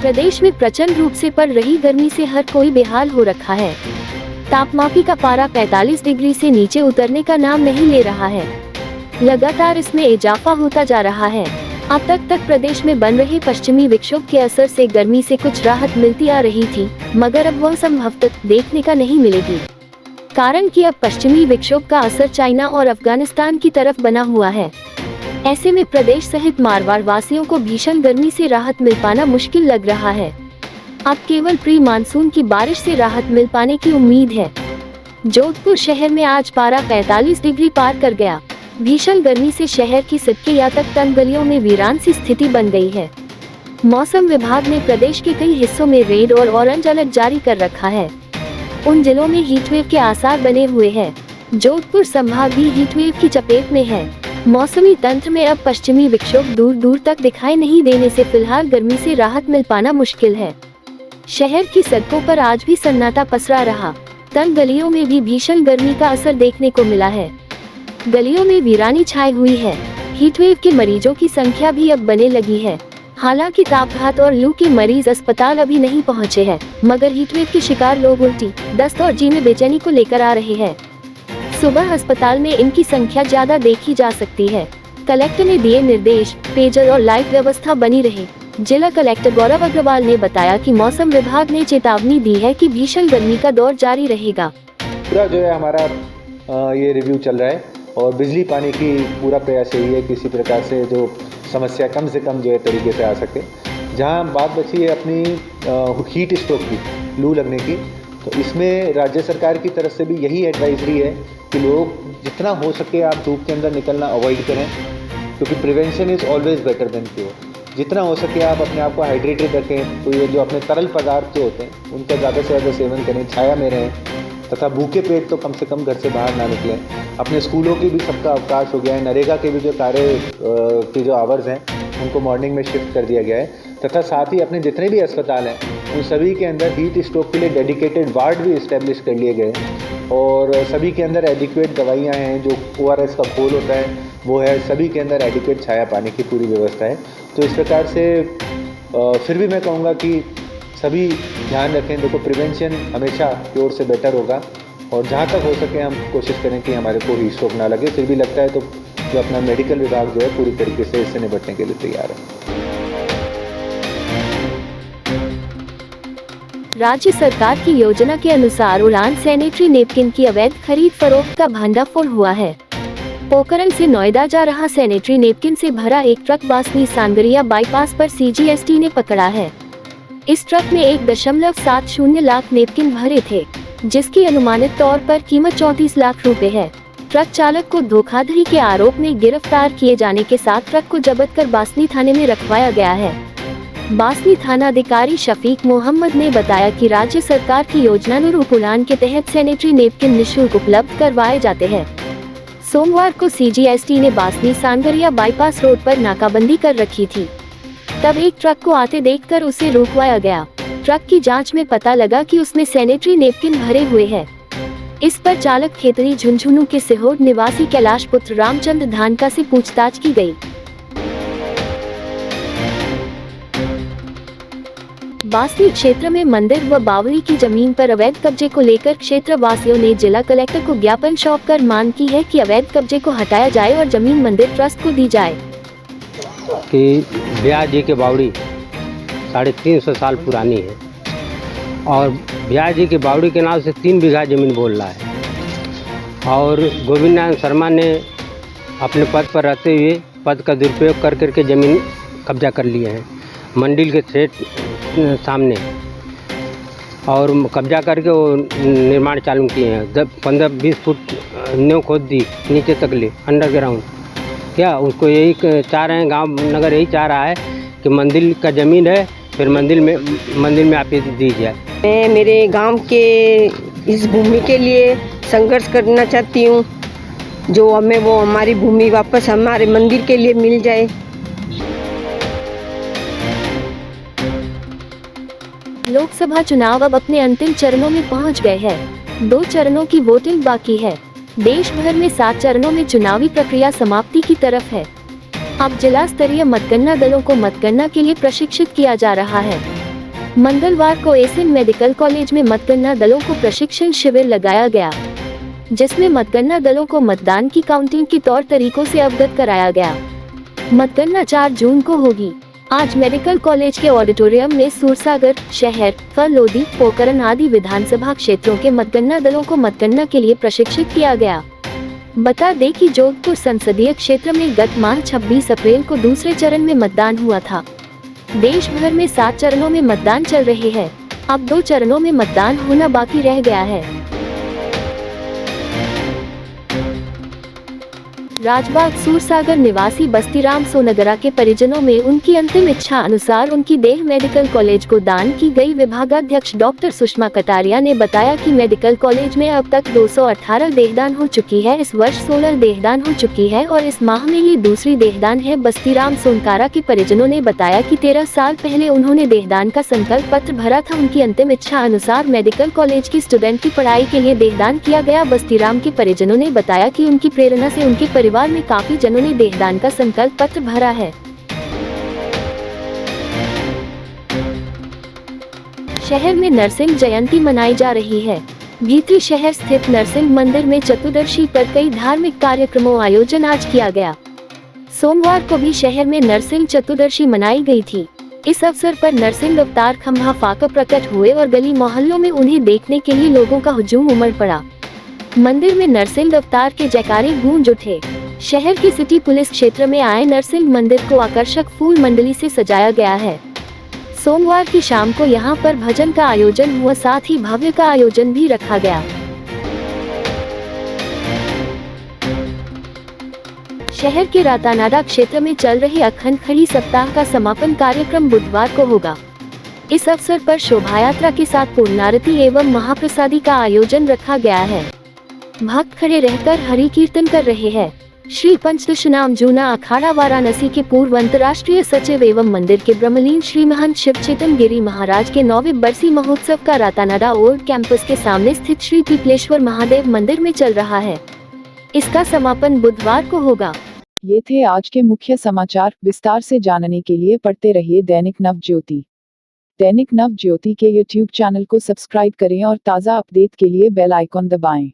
प्रदेश में प्रचंड रूप से पड़ रही गर्मी से हर कोई बेहाल हो रखा है। तापमापी का पारा 45 डिग्री से नीचे उतरने का नाम नहीं ले रहा है। लगातार इसमें इजाफा होता जा रहा है। अब तक प्रदेश में बन रहे पश्चिमी विक्षोभ के असर से गर्मी से कुछ राहत मिलती आ रही थी, मगर अब वह संभवतः देखने का नहीं मिलेगी। कारण कि अब पश्चिमी विक्षोभ का असर चाइना और अफगानिस्तान की तरफ बना हुआ है। ऐसे में प्रदेश सहित मारवाड़ वासियों को भीषण गर्मी से राहत मिल पाना मुश्किल लग रहा है। अब केवल प्री मानसून की बारिश से राहत मिल पाने की उम्मीद है। जोधपुर शहर में आज पारा 45 डिग्री पार कर गया। भीषण गर्मी से शहर की सड़कें या तक तंग गलियों में वीरान सी स्थिति बन गई है। मौसम विभाग ने प्रदेश के कई हिस्सों में रेड और ऑरेंज अलर्ट जारी कर रखा है। उन जिलों में हीटवेव के आसार बने हुए हैं। जोधपुर संभाग भी हीटवेव की चपेट में है। मौसमी तंत्र में अब पश्चिमी विक्षोभ दूर दूर तक दिखाई नहीं देने से फिलहाल गर्मी से राहत मिल पाना मुश्किल है। शहर की सड़कों पर आज भी सन्नाटा पसरा रहा। तंग गलियों में भी भीषण गर्मी का असर देखने को मिला है। गलियों में वीरानी छाई हुई है। हीटवेव के मरीजों की संख्या भी अब बढ़ने लगी है। हालांकि तापघात और लू के मरीज अस्पताल अभी नहीं पहुंचे हैं, मगर हीटवेव के शिकार लोग उल्टी, दस्त और जी में बेचैनी को लेकर आ रहे हैं। सुबह अस्पताल में इनकी संख्या ज्यादा देखी जा सकती है। कलेक्टर ने दिए निर्देश, पेयजल और लाइट व्यवस्था बनी रहे। जिला कलेक्टर गौरव अग्रवाल ने बताया कि मौसम विभाग ने चेतावनी दी है कि भीषण गर्मी का दौर जारी रहेगा। पूरा जो है हमारा ये रिव्यू चल रहा है और बिजली पानी की पूरा प्रयास यही है किसी प्रकार से जो समस्या कम से कम जो है तरीके से आ सके। जहाँ बात बची है अपनी हीट स्ट्रोक की, लू लगने की, तो इसमें राज्य सरकार की तरफ से भी यही एडवाइजरी है कि लोग जितना हो सके आप धूप के अंदर निकलना अवॉइड करें, क्योंकि prevention is always better than cure. जितना हो सके आप अपने आप को हाइड्रेटेड रखें, तो ये जो अपने तरल पदार्थ जो होते हैं उनका ज़्यादा से ज़्यादा सेवन करें, छाया में रहें, तथा भूखे पेट तो कम से कम घर से बाहर ना निकलें। अपने स्कूलों की भी सबका अवकाश हो गया है। नरेगा के भी जो कार्य के जो आवर्स हैं उनको मॉर्निंग में शिफ्ट कर दिया गया है, तथा साथ ही अपने जितने भी अस्पताल हैं उन सभी के अंदर हीट स्ट्रोक के लिए डेडिकेटेड वार्ड भी इस्टेब्लिश कर लिए गए और सभी के अंदर एडिक्वेट दवाइयाँ हैं। जो ORS का घोल होता है वो है, सभी के अंदर एडिक्वेट छाया पानी की पूरी व्यवस्था है। तो इस प्रकार से फिर भी मैं कहूँगा कि सभी ध्यान रखें। देखो, प्रिवेंशन हमेशा क्योर से बेटर होगा और जहाँ तक हो सके हम कोशिश करें कि हमारे को हीट स्ट्रोक ना लगे। फिर भी लगता है तो जो अपना मेडिकल विभाग जो है पूरी तरीके से इससे निपटने के लिए तैयार है। राज्य सरकार की योजना के अनुसार उड़ान सैनिटरी नैपकिन की अवैध खरीद फरोख्त का भंडाफोड़ हुआ है। पोखरण से नोएडा जा रहा सैनिटरी नैपकिन से भरा एक ट्रक बासनी सांगरिया बाईपास पर CGST ने पकड़ा है। इस ट्रक में 1.70 लाख नैपकिन भरे थे, जिसकी अनुमानित तौर पर कीमत 34 लाख रुपए है। ट्रक चालक को धोखाधड़ी के आरोप में गिरफ्तार किए जाने के साथ ट्रक को जब्त कर बासनी थाने में रखवाया गया है। बासनी थानाधिकारी शफीक मोहम्मद ने बताया कि राज्य सरकार की योजना नूर उड़ान के तहत सैनिटरी नैपकिन निःशुल्क उपलब्ध करवाए जाते हैं। सोमवार को CGST ने बासनी सांगरिया बाईपास रोड पर नाकाबंदी कर रखी थी। तब एक ट्रक को आते देखकर उसे रोकवाया गया। ट्रक की जांच में पता लगा कि उसमें सैनिटरी नैपकिन भरे हुए हैं। इस पर चालक खेतरी झुंझुनू के सिहोर निवासी कैलाश पुत्र रामचंद्र धानका से पूछताछ की गई। बासनी क्षेत्र में मंदिर व बावड़ी की जमीन पर अवैध कब्जे को लेकर क्षेत्र वासियों ने जिला कलेक्टर को ज्ञापन सौंप कर मांग की है कि अवैध कब्जे को हटाया जाए और जमीन मंदिर ट्रस्ट को दी जाए। कि ब्यास जी की बावड़ी 350 साल पुरानी है और ब्यास जी की बावड़ी के नाम से 3 बीघा जमीन बोल रहा है और गोविंद नारायण शर्मा ने अपने पद पर रहते हुए पद का दुरुपयोग कर करके ज़मीन कब्जा कर लिए हैं मंदिर के सेट सामने और कब्जा करके वो निर्माण चालू किए हैं। 15-20 फुट नींव खोद दी नीचे तक ले अंडरग्राउंड। क्या उसको यही चाह रहे हैं, गांव नगर यही चाह रहा है कि मंदिर का ज़मीन है फिर मंदिर में आप दी जाए। मैं मेरे गांव के इस भूमि के लिए संघर्ष करना चाहती हूँ, जो हमें वो हमारी भूमि वापस हमारे मंदिर के लिए मिल जाए। लोकसभा चुनाव अब अपने अंतिम चरणों में पहुंच गए हैं। 2 चरणों की वोटिंग बाकी है। देश भर में 7 चरणों में चुनावी प्रक्रिया समाप्ति की तरफ है। अब जिला स्तरीय मतगणना दलों को मतगणना के लिए प्रशिक्षित किया जा रहा है। मंगलवार को एसएन मेडिकल कॉलेज में मतगणना दलों को प्रशिक्षण शिविर लगाया गया, जिसमें मतगणना दलों को मतदान की काउंटिंग के तौर तरीकों से अवगत कराया गया। मतगणना 4 जून को होगी। आज मेडिकल कॉलेज के ऑडिटोरियम में सूरसागर, शहर, फलोदी, पोखरण आदि विधानसभा क्षेत्रों के मतगणना दलों को मतगणना के लिए प्रशिक्षित किया गया। बता दें कि जोधपुर संसदीय क्षेत्र में गत माह 26 अप्रैल को दूसरे चरण में मतदान हुआ था। देश भर में 7 चरणों में मतदान चल रहे हैं। अब 2 चरणों में मतदान होना बाकी रह गया है। राजबाग सूरसागर निवासी बस्तीराम सोनगरा के परिजनों में उनकी अंतिम इच्छा अनुसार उनकी देह मेडिकल कॉलेज को दान की गई। विभागाध्यक्ष डॉक्टर सुषमा कटारिया ने बताया कि मेडिकल कॉलेज में अब तक 218 देहदान हो चुकी है। इस वर्ष 16 देहदान हो चुकी है और इस माह में ये दूसरी देहदान है। बस्तीराम सोनकारा के परिजनों ने बताया कि 13 साल पहले उन्होंने देहदान का संकल्प पत्र भरा था। उनकी अंतिम इच्छा अनुसार मेडिकल कॉलेज की स्टूडेंट की पढ़ाई के लिए देहदान किया गया। बस्तीराम के परिजनों ने बताया कि उनकी प्रेरणा से उनके परिवार में काफी जनों ने देहदान का संकल्प पत्र भरा है। शहर में नरसिंह जयंती मनाई जा रही है। भीतरी शहर स्थित नरसिंह मंदिर में चतुर्दशी पर कई धार्मिक कार्यक्रमों आयोजन आज किया गया। सोमवार को भी शहर में नरसिंह चतुर्दशी मनाई गई थी। इस अवसर पर नरसिंह अवतार खंभा फाकर प्रकट हुए और गली मोहल्लों में उन्हें देखने के लिए लोगों का हुजूम उमड़ पड़ा। मंदिर में नरसिंह अवतार के जयकारे गूंज उठे। शहर की सिटी पुलिस क्षेत्र में आए नरसिंह मंदिर को आकर्षक फूल मंडली से सजाया गया है। सोमवार की शाम को यहां पर भजन का आयोजन हुआ, साथ ही भव्य का आयोजन भी रखा गया। शहर के रातानाडा क्षेत्र में चल रहे अखंड खड़ी सप्ताह का समापन कार्यक्रम बुधवार को होगा। इस अवसर पर शोभायात्रा के साथ पूर्णारती एवं महाप्रसादी का आयोजन रखा गया है। भक्त खड़े रहकर हरि कीर्तन कर रहे हैं। श्री पंचदशनाम जूना अखाड़ा वाराणसी के पूर्व अंतर्राष्ट्रीय सचिव एवं मंदिर के ब्रह्मलीन श्री महंत शिव चेतन गिरी महाराज के 9वें बरसी महोत्सव का रातानाडा ओल्ड कैंपस के सामने स्थित श्री पीपलेश्वर महादेव मंदिर में चल रहा है। इसका समापन बुधवार को होगा। ये थे आज के मुख्य समाचार। विस्तार से जानने के लिए पढ़ते रहिए दैनिक नव ज्योति। दैनिक नव ज्योति के YouTube चैनल को सब्सक्राइब करें और ताज़ा अपडेट के लिए बेल आइकॉन दबाएं।